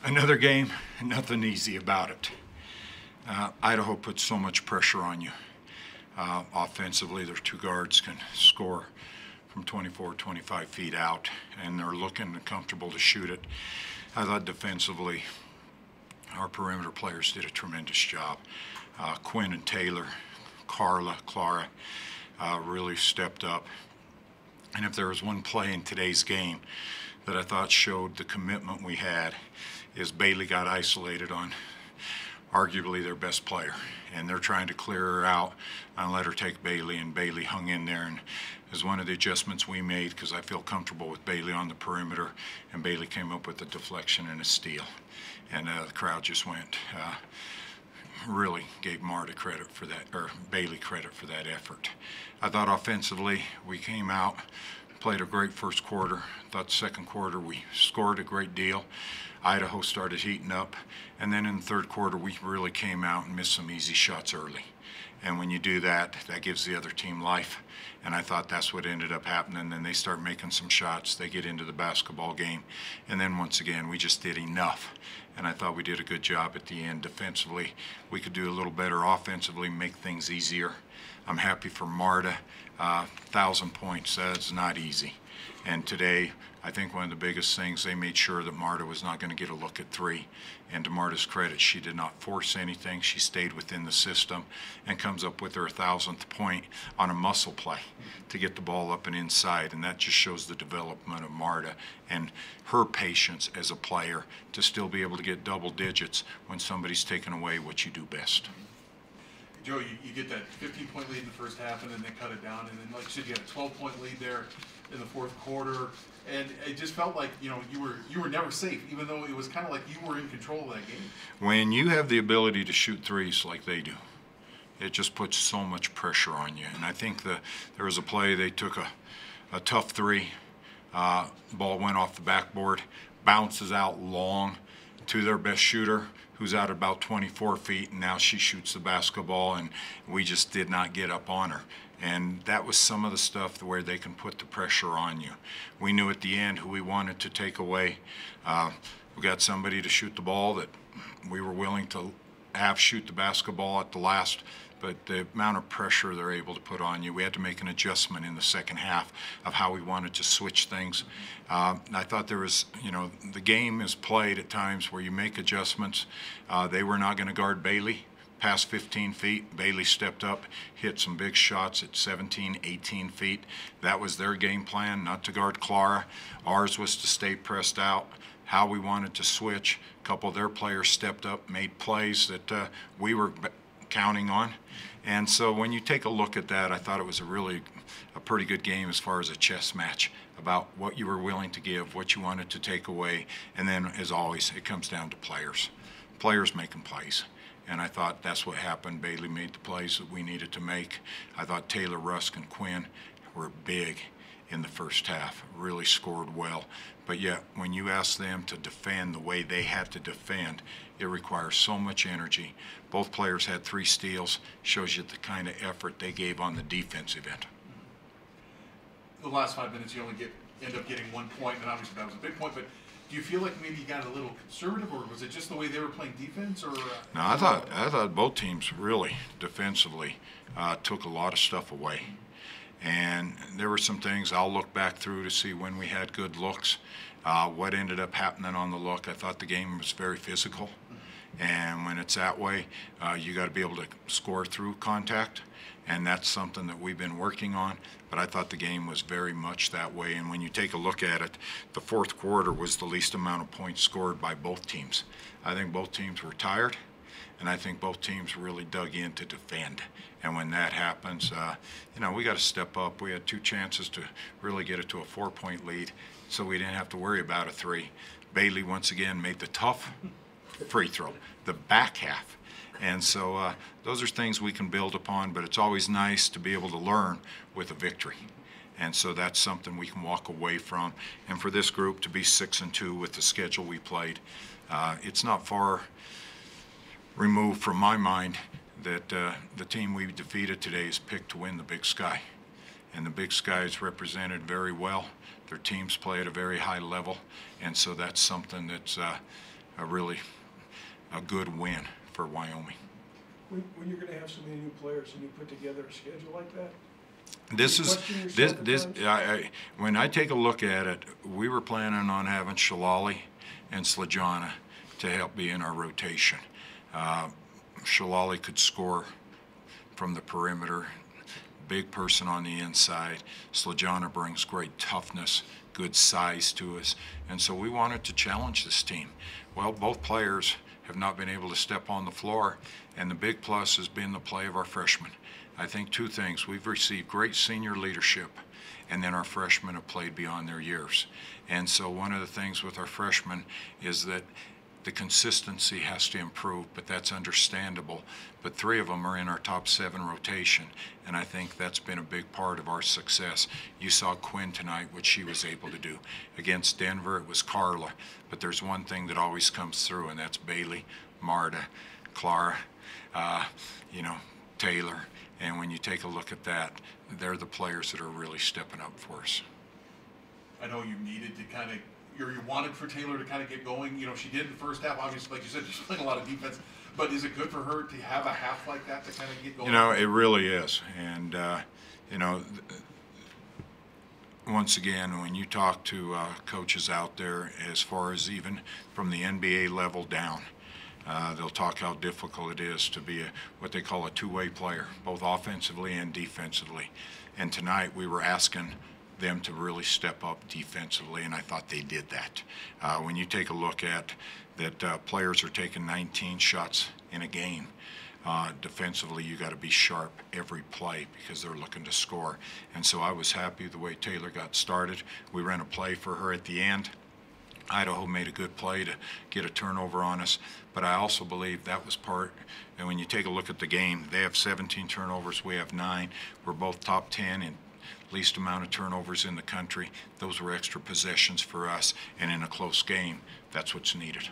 Another game, nothing easy about it. Idaho puts so much pressure on you. Offensively, their two guards can score from 24, 25 feet out, and they're looking comfortable to shoot it. I thought defensively, our perimeter players did a tremendous job. Quinn and Taylor, Clara really stepped up. And if there was one play in today's game that I thought showed the commitment we had, is Bailey got isolated on arguably their best player, and they're trying to clear her out and let her take Bailey, and Bailey hung in there, and is one of the adjustments we made because I feel comfortable with Bailey on the perimeter, and Bailey came up with a deflection and a steal, and the crowd just went really gave Marta credit for that, or Bailey credit for that effort. I thought offensively we came out, played a great first quarter. Thought the second quarter we scored a great deal. Idaho started heating up, and then in the third quarter we really came out and missed some easy shots early. And when you do that, that gives the other team life. And I thought that's what ended up happening. Then they start making some shots. They get into the basketball game. And then once again, we just did enough. And I thought we did a good job at the end defensively. We could do a little better offensively, make things easier. I'm happy for Marta. 1,000 points, that's not easy. And today, I think one of the biggest things, they made sure that Marta was not going to get a look at three. And to Marta's credit, she did not force anything. She stayed within the system and comes up with her 1,000th point on a muscle play to get the ball up and inside. And that just shows the development of Marta and her patience as a player to still be able to get double digits when somebody's taken away what you do best. Joe, you get that 15-point lead in the first half, and then they cut it down, and then, like you said, you had a 12-point lead there in the fourth quarter, and it just felt like you were never safe, even though it was kind of like you were in control of that game. When you have the ability to shoot threes like they do, it just puts so much pressure on you. And I think there was a play they took a tough three, ball went off the backboard, bounces out long to their best shooter, who's out about 24 feet, and now she shoots the basketball, and we just did not get up on her. And that was some of the stuff where they can put the pressure on you. We knew at the end who we wanted to take away. We got somebody to shoot the ball that we were willing to have shoot the basketball at the last, but the amount of pressure they're able to put on you, we had to make an adjustment in the second half of how we wanted to switch things. I thought there was, the game is played at times where you make adjustments. They were not going to guard Bailey past 15 feet. Bailey stepped up, hit some big shots at 17, 18 feet. That was their game plan, not to guard Clara. Ours was to stay pressed out. How we wanted to switch. A couple of their players stepped up, made plays that we were counting on. And so when you take a look at that, I thought it was a pretty good game as far as a chess match about what you were willing to give, what you wanted to take away, and then as always, it comes down to players making plays. And I thought that's what happened. Bailey made the plays that we needed to make. I thought Taylor, Rusk, and Quinn were big in the first half, really scored well. But yet, when you ask them to defend the way they had to defend, it requires so much energy. Both players had 3 steals, shows you the kind of effort they gave on the defensive end. The last 5 minutes, you only end up getting 1 point, and obviously that was a big point, but do you feel like maybe you got a little conservative, or was it just the way they were playing defense? Or no, I thought both teams really defensively took a lot of stuff away. And there were some things I'll look back through to see when we had good looks. What ended up happening on the look, I thought the game was very physical. And when it's that way, you got to be able to score through contact. And that's something that we've been working on. But I thought the game was very much that way. And when you take a look at it, the fourth quarter was the least amount of points scored by both teams. I think both teams were tired. And I think both teams really dug in to defend. And when that happens, we got to step up. We had 2 chances to really get it to a 4-point lead, so we didn't have to worry about a 3. Bailey, once again, made the tough free throw, the back half. And so those are things we can build upon, but it's always nice to be able to learn with a victory. And so that's something we can walk away from. And for this group to be 6-2 with the schedule we played, it's not far removed from my mind that the team we defeated today is picked to win the Big Sky. And the Big Sky is represented very well. Their teams play at a very high level, and so that's something that's really a good win for Wyoming. When you're going to have so many new players and you put together a schedule like that, when I take a look at it, we were planning on having Shalali and Slajana to help be in our rotation. Shalali could score from the perimeter, big person on the inside. Slajana brings great toughness, good size to us, and so we wanted to challenge this team. Well, both players have not been able to step on the floor, and the big plus has been the play of our freshmen. I think two things: we've received great senior leadership, and then our freshmen have played beyond their years. And so one of the things with our freshmen is that the consistency has to improve, but that's understandable. But 3 of them are in our top 7 rotation, and I think that's been a big part of our success. You saw Quinn tonight, what she was able to do. Against Denver, it was Carla, but there's one thing that always comes through, and that's Bailey, Marta, Clara, Taylor. And when you take a look at that, they're the players that are really stepping up for us. I know you needed to kind of, you wanted for Taylor to kind of get going. You know, she did in the first half. Obviously, like you said, she's playing a lot of defense. But is it good for her to have a half like that to kind of get going? You know, it really is. And, once again, when you talk to coaches out there, as far as even from the NBA level down, they'll talk how difficult it is to be what they call a two-way player, both offensively and defensively. And tonight we were asking them to really step up defensively, and I thought they did that. When you take a look at that, players are taking 19 shots in a game. Defensively, you got to be sharp every play because they're looking to score. And so I was happy the way Taylor got started. We ran a play for her at the end. Idaho made a good play to get a turnover on us, but I also believe that was part, and when you take a look at the game, they have 17 turnovers, we have 9. We're both top 10 in least amount of turnovers in the country. Those were extra possessions for us, and in a close game, that's what's needed.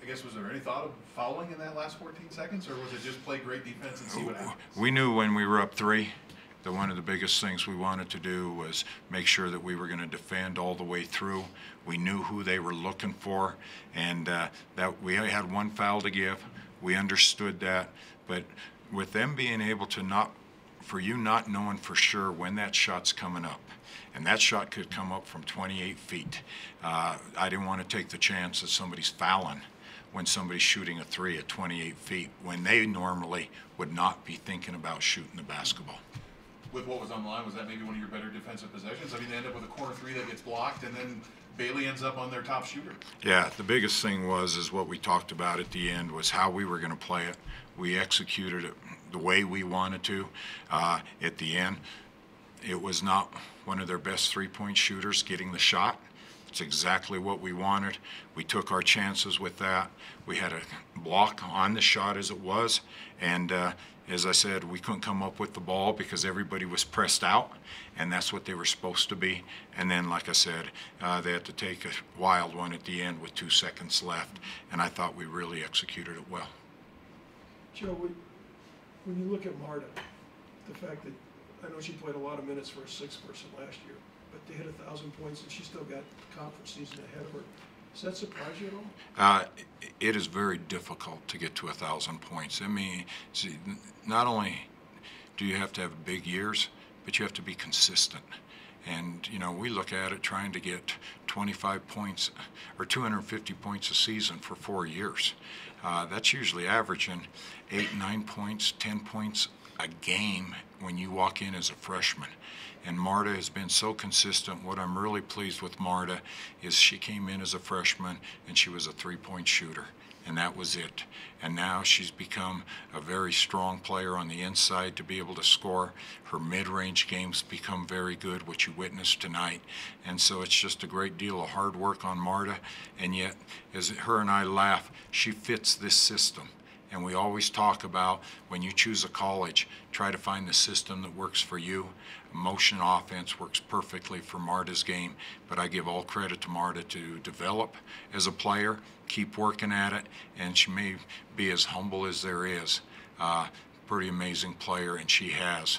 I guess, was there any thought of fouling in that last 14 seconds, or was it just play great defense and see what happens? We knew when we were up 3 that one of the biggest things we wanted to do was make sure that we were going to defend all the way through. We knew who they were looking for, and that we had 1 foul to give. We understood that, but with them being able to not knowing for sure when that shot's coming up, and that shot could come up from 28 feet. I didn't want to take the chance that somebody's fouling when somebody's shooting a 3 at 28 feet when they normally would not be thinking about shooting the basketball. With what was on the line, was that maybe one of your better defensive possessions? I mean, they end up with a corner 3 that gets blocked, and then Bailey ends up on their top shooter. Yeah, the biggest thing is what we talked about at the end was how we were going to play it. We executed it the way we wanted to. At the end, it was not one of their best 3-point shooters getting the shot. It's exactly what we wanted. We took our chances with that. We had a block on the shot as it was, and as I said, we couldn't come up with the ball because everybody was pressed out, and that's what they were supposed to be. And then, like I said, they had to take a wild one at the end with 2 seconds left, and I thought we really executed it well. Joe, when you look at Marta, the fact that I know she played a lot of minutes for a 6th person last year, but they hit 1,000 points and she still got conference season ahead of her. Does that surprise you at all? It is very difficult to get to 1,000 points. I mean, see, not only do you have to have big years, but you have to be consistent. And, we look at it trying to get 25 points or 250 points a season for 4 years. That's usually averaging 8, 9 points, 10 points a game when you walk in as a freshman. And Marta has been so consistent. What I'm really pleased with Marta is she came in as a freshman and she was a 3-point shooter, and that was it. And now she's become a very strong player on the inside to be able to score. Her mid-range games become very good, which you witnessed tonight. And so it's just a great deal of hard work on Marta, and yet, as her and I laugh, she fits this system. And we always talk about when you choose a college, try to find the system that works for you. Motion offense works perfectly for Marta's game, but I give all credit to Marta to develop as a player, keep working at it, and she may be as humble as there is. Pretty amazing player, and she has,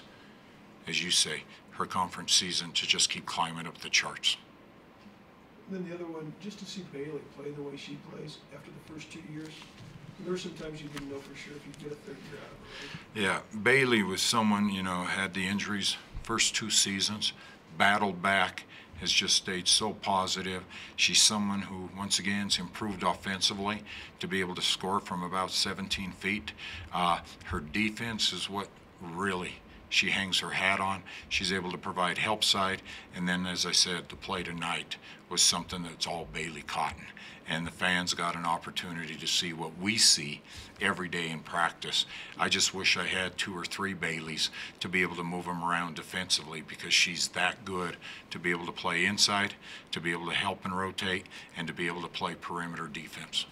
as you say, her conference season to just keep climbing up the charts. then the other one, just to see Bailey play the way she plays after the first 2 years. There were some times you didn't know for sure if you'd get a third year out of her. Right? Yeah, Bailey was someone, you know, had the injuries first 2 seasons, battled back, has just stayed so positive. She's someone who, once again, has improved offensively to be able to score from about 17 feet. Her defense is what really she hangs her hat on. She's able to provide help side, and then, as I said, the play tonight was something that's all Bailey Cotton. And the fans got an opportunity to see what we see every day in practice. I just wish I had 2 or 3 Baileys to be able to move them around defensively, because she's that good to be able to play inside, to be able to help and rotate, and to be able to play perimeter defense.